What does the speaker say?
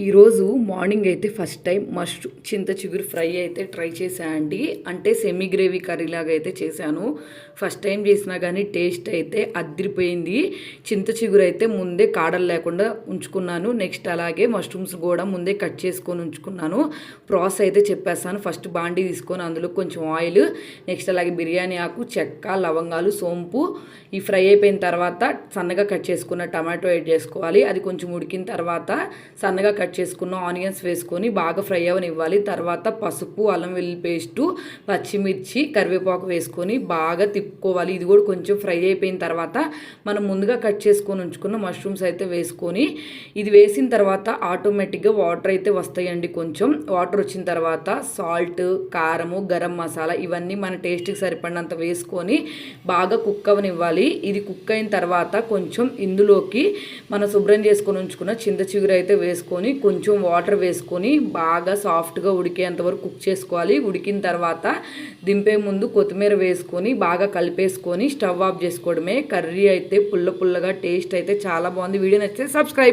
ఈరోజు మార్నింగ్ అయితే first time చింత చిగురు ఫ్రై అయితే ట్రై చేశాను అండి. అంటే సెమీ గ్రేవీ కర్రీ లాగా అయితే చేశాను. ఫస్ట్ టైం చేసినా కానీ టేస్ట్ అయితే అదిరిపోయింది. చింత చిగురు అయితే ముందే కాడలు లేకుండా ఉంచుకున్నాను. నెక్స్ట్ అలాగే మష్రూమ్స్ కూడా ముందే కట్ చేసుకొని ఉంచుకున్నాను. ప్రాసెస్ అయితే చెప్పేస్తాను. ఫస్ట్ బాండీ తీసుకొని అందులో కొంచెం ఆయిల్, నెక్స్ట్ అలాగే బిర్యానీ ఆకు, చెక్క, లవంగాలు, సోంపు ఈ ఫ్రై అయిపోయిన తర్వాత సన్నగా కట్ చేసుకున్న టమాటో యాడ్ చేసుకోవాలి. అది కొంచెం ఉడికిన తర్వాత సన్నగా కట్ చేసుకున్న ఆనియన్స్ వేసుకొని బాగా ఫ్రై అవనివ్వాలి. తర్వాత పసుపు, అల్లం వెల్లుల్లి పేస్టు, పచ్చిమిర్చి, కరివేపాకు వేసుకొని బాగా తిప్పుకోవాలి. ఇది కూడా కొంచెం ఫ్రై అయిపోయిన తర్వాత మనం ముందుగా కట్ చేసుకొని ఉంచుకున్న మష్రూమ్స్ అయితే వేసుకొని ఇది వేసిన తర్వాత ఆటోమేటిక్గా వాటర్ అయితే వస్తాయండి. కొంచెం వాటర్ వచ్చిన తర్వాత సాల్ట్, కారము, గరం మసాలా ఇవన్నీ మన టేస్ట్కి సరిపడినంత వేసుకొని బాగా కుక్ అవనివ్వాలి. ఇది కుక్ అయిన తర్వాత కొంచెం ఇందులోకి మనం శుభ్రం చేసుకొని ఉంచుకున్న చింత చిగురు అయితే వేసుకొని కొంచెం వాటర్ వేసుకొని బాగా సాఫ్ట్గా ఉడికేంతవరకు కుక్ చేసుకోవాలి. ఉడికిన తర్వాత దింపే ముందు కొత్తిమీర వేసుకొని బాగా కలిపేసుకొని స్టవ్ ఆఫ్ చేసుకోవడమే. కర్రీ అయితే పుల్లగా టేస్ట్ అయితే చాలా బాగుంది. వీడియో నచ్చితే సబ్స్క్రైబ్.